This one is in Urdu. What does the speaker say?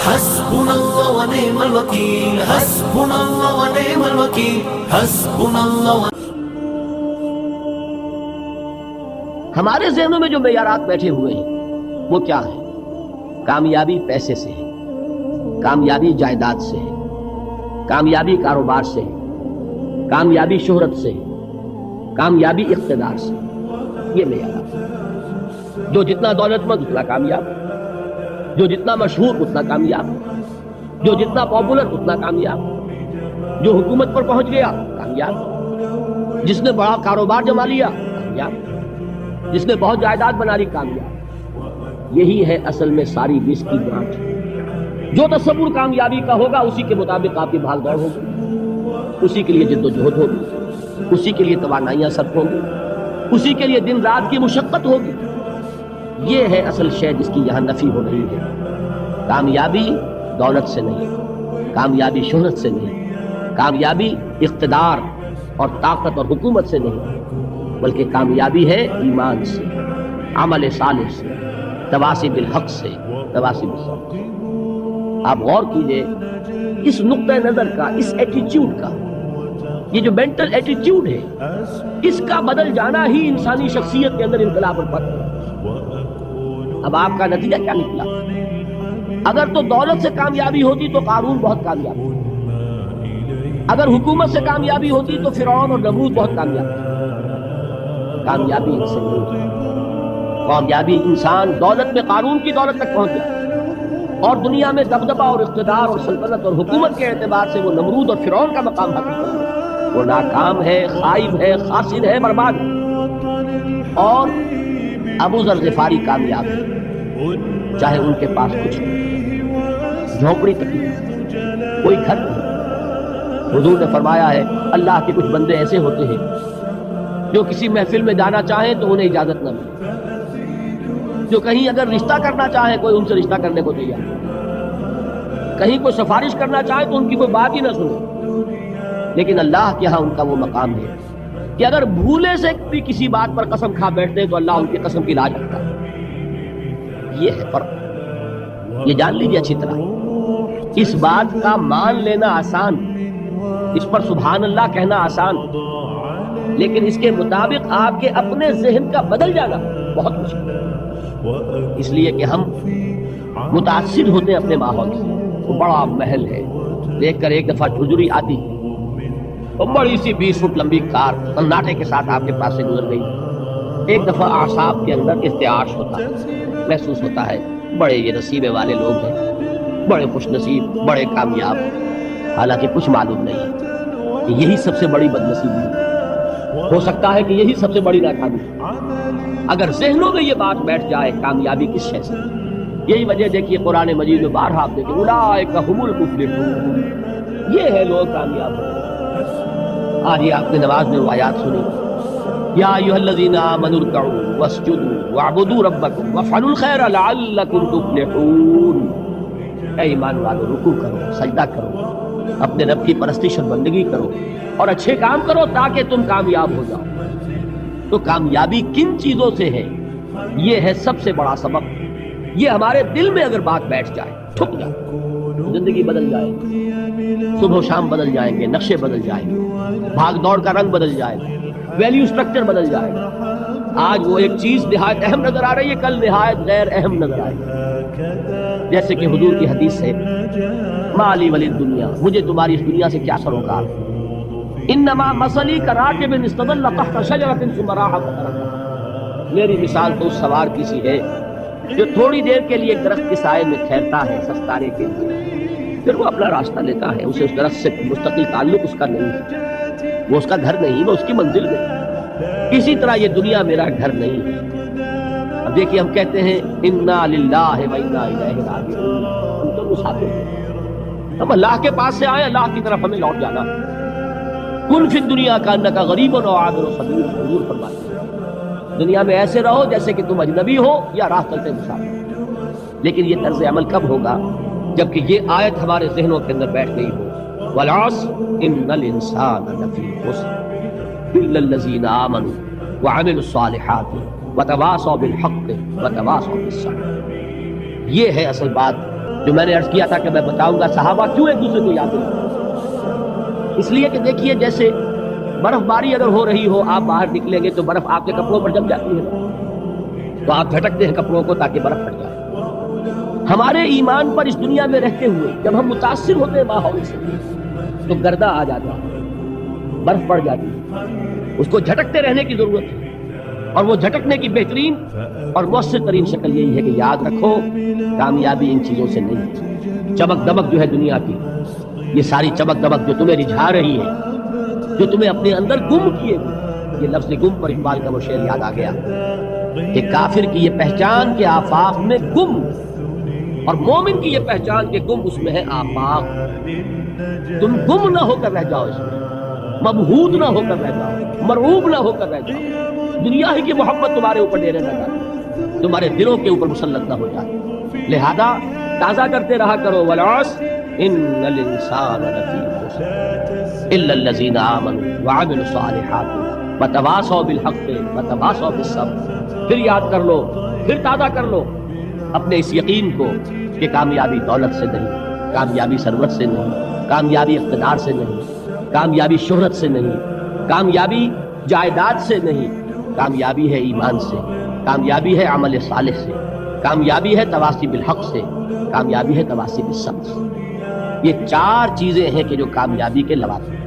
حسبنا اللہ ونعم الوکیل، حسبنا اللہ ونعم الوکیل، حسبنا اللہ۔ ہمارے ذہنوں میں جو معیارات بیٹھے ہوئے ہیں وہ کیا ہے؟ کامیابی پیسے سے ہے، کامیابی جائیداد سے ہے، کامیابی کاروبار سے ہے، کامیابی شہرت سے ہے، کامیابی اقتدار سے۔ یہ معیارات، جو جتنا دولت مند اتنا کامیاب، جو جتنا مشہور اتنا کامیاب، جو جتنا پاپولر اتنا کامیاب، جو حکومت پر پہنچ گیا کامیاب، جس نے بڑا کاروبار جما لیا کامیاب، جس نے بہت جائیداد بنا لی کامیاب۔ یہی ہے اصل میں ساری بیس کی برانچ۔ جو تصور کامیابی کا ہوگا اسی کے مطابق آپ کی بھاگ دوڑ ہوگی، اسی کے لیے جد و جہد ہوگی، اسی کے لیے توانائیاں صرف ہوں گی، اسی کے لیے دن رات کی مشقت ہوگی۔ یہ ہے اصل شے جس کی یہاں نفی ہو رہی ہے۔ کامیابی دولت سے نہیں، کامیابی شہرت سے نہیں، کامیابی اقتدار اور طاقت اور حکومت سے نہیں، بلکہ کامیابی ہے ایمان سے، عمل صالح سے، تواصی بالحق سے، تواصی بالصبر۔ آپ غور کیجئے اس نقطہ نظر کا، اس ایٹیچیوڈ کا، یہ جو مینٹل ایٹیچیوڈ ہے، اس کا بدل جانا ہی انسانی شخصیت کے اندر انقلاب پر۔ اب آپ کا نتیجہ کیا نکلا؟ اگر تو دولت سے کامیابی ہوتی تو قارون بہت کامیاب ہوتا، اگر حکومت سے کامیابی ہوتی تو فرعون اور نمرود بہت کامیاب ہوتے۔ کامیابی ان سے نہیں، کامیابی انسان دولت میں قارون کی دولت تک پہنچ جائے اور دنیا میں دبدبہ اور اقتدار اور سلطنت اور حکومت کے اعتبار سے وہ نمرود اور فرعون کا مقام حاصل کرے، وہ ناکام ہے، خائب ہے، خاسر ہے، برباد ہے۔ اور ابو ذر غفاری کامیاب ہے، چاہے ان کے پاس کچھ نہیں، جھونپڑی تک نہیں، کوئی گھر نہیں۔ حضور نے فرمایا ہے اللہ کے کچھ بندے ایسے ہوتے ہیں جو کسی محفل میں جانا چاہیں تو انہیں اجازت نہ ملے، جو کہیں اگر رشتہ کرنا چاہیں کوئی ان سے رشتہ کرنے کو تیار، کہیں کوئی سفارش کرنا چاہے تو ان کی کوئی بات ہی نہ سنے۔ لیکن اللہ کے ہاں ان کا وہ مقام ہے کہ اگر بھولے سے بھی کسی بات پر قسم کھا بیٹھتے ہیں تو اللہ ان کی قسم کی لاج رکھتا ہے۔ یہ ہے فرق، یہ جان لیجیے اچھی طرح۔ اس بات کا مان لینا آسان، اس پر سبحان اللہ کہنا آسان، لیکن اس کے مطابق آپ کے اپنے ذہن کا بدل جانا بہت مشکل ہے۔ اس لیے کہ ہم متاثر ہوتے ہیں اپنے ماحول سے۔ وہ بڑا محل ہے، دیکھ کر ایک دفعہ ٹھجری آتی، وہ بڑی سی 20 فٹ لمبی کار سناٹے کے ساتھ آپ کے پاس سے گزر گئی۔ ایک دفعہ اعصاب کے اندر ارتعاش ہوتا ہے، محسوس ہوتا ہے بڑے یہ نصیبے والے لوگ ہیں، بڑے خوش نصیب، بڑے کامیاب، حالانکہ کچھ معلوم نہیں ہے کہ یہی سب سے بڑی بدنصیبی ہے، ہو سکتا ہے کہ یہی سب سے بڑی ناکامی ہے۔ اگر ذہنوں میں یہ بات بیٹھ جائے کامیابی کس شے سے، یہی وجہ دیکھیے قرآن مجید میں بارہا آپ دیکھیں اولئک هم المفلحون، یہ ہے لوگ کامیاب ہوتے۔ آج یہ آپ نے نماز میں وہ آیات سنی، یا ایھا الذین آمنوا ارکعوا واسجدوا واعبدوا ربکم وافعلوا الخیر لعلکم تفلحون۔ اے ایمان والو، رکوع کرو، سجدہ کرو، اپنے رب کی پرستش اور بندگی کرو اور اچھے کام کرو تاکہ تم کامیاب ہو جاؤ۔ تو کامیابی کن چیزوں سے ہے؟ یہ ہے سب سے بڑا سبب۔ یہ ہمارے دل میں اگر بات بیٹھ جائے، ٹھک جائے، زندگی بدل جائے گی، صبح و شام بدل جائیں گے، نقشے بدل جائیں گے، بھاگ دوڑ کا رنگ بدل جائے گا، ویلیو سٹرکچر بدل جائے گا۔ آج وہ ایک چیز نہایت اہم نظر آ رہی ہے، کل نہایت غیر اہم نظر آئے گی۔ جیسے کہ حضور کی حدیث ہے مالی ولی دنیا، مجھے تمہاری اس دنیا سے کیا سروکار، انما مثلی کراکب استظل تحت شجرۃ ثم راح فترکها، میری مثال تو اس سوار کی سی ہے جو تھوڑی دیر کے لیے ایک درخت کے سائے میں ٹھہرتا ہے سستانے کے لیے، پھر وہ اپنا راستہ لیتا ہے، اسے اس درخت سے مستقل تعلق اس کا نہیں ہے، وہ اس کا گھر نہیں، وہ اس کی منزل نہیں۔ اسی طرح یہ دنیا میرا گھر نہیں ہے۔ اب دیکھیے ہم کہتے ہیں انا للہ و انا الیہ راجعون، ہم تو مسافر ہیں، ہم اللہ کے پاس سے آئے، اللہ کی طرف ہمیں لوٹ جانا ہے۔ کن فی الدنیا کانک غریب و عابر سبیل، حضور فرماتے ہیں دنیا میں ایسے رہو جیسے کہ تم اجنبی ہو یا راہ چلتے مسافر۔ لیکن یہ طرز عمل کب ہوگا؟ جبکہ یہ آیت ہمارے ذہنوں کے اندر بیٹھ گئی ہو، والعصر ان الانسان لفی خسر الا الذین آمنوا وعملوا الصالحات وتواصوا بالحق وتواصوا بالصبر۔ یہ ہے اصل بات جو میں نے عرض کیا تھا کہ میں بتاؤں گا صحابہ کیوں ایک دوسرے کو یاد کرتے، اس لیے کہ دیکھیے جیسے برف باری اگر ہو رہی ہو، آپ باہر نکلیں گے تو برف آپ کے کپڑوں پر جم جاتی ہے، تو آپ جھٹکتے ہیں کپڑوں کو تاکہ برف پھٹ جائے۔ ہمارے ایمان پر اس دنیا میں رہتے ہوئے جب ہم متاثر ہوتے ہیں ماحول سے تو گردہ آ جاتا ہے، برف پڑ جاتی ہے، اس کو جھٹکتے رہنے کی ضرورت ہے، اور وہ جھٹکنے کی بہترین اور مؤثر ترین شکل یہی ہے کہ یاد رکھو کامیابی ان چیزوں سے نہیں، چمک دمک جو ہے دنیا کی، یہ ساری چمک دمک جو تمہیں رجھا رہی ہے، جو تمہیں اپنے اندر گم کیے ہوئے، یہ لفظ گم پر اقبال کا وہ شعر یاد آ گیا کہ کافر کی یہ پہچان کے آفاق میں گم، اور مومن کی یہ پہچان کے گم اس میں ہے آفاق۔ تم گم نہ ہو کر رہ جاؤ اس میں، مبہوت نہ ہو کر رہ جاؤ، مرعوب نہ ہو کر رہ جاؤ، دنیا ہی کی محبت تمہارے اوپر ڈیرے نہ جائے، تمہارے دلوں کے اوپر مسلط نہ ہو جائے۔ لہذا تازہ کرتے رہا کرو والعصر ان الانسان لفی خسر الا الذین آمنوا وعملوا الصالحات وتواصوا بالحق وتواصوا بالصبر۔ پھر یاد کر لو، پھر تازہ کر لو اپنے اس یقین کو کہ کامیابی دولت سے نہیں، کامیابی ثروت سے نہیں، کامیابی اقتدار سے نہیں، کامیابی شہرت سے نہیں، کامیابی جائیداد سے نہیں، کامیابی ہے ایمان سے، کامیابی ہے عمل صالح سے، کامیابی ہے تواصی بالحق سے، کامیابی ہے تواصی بالصبر سے۔ یہ چار چیزیں ہیں کہ جو کامیابی کے لوازم ہیں۔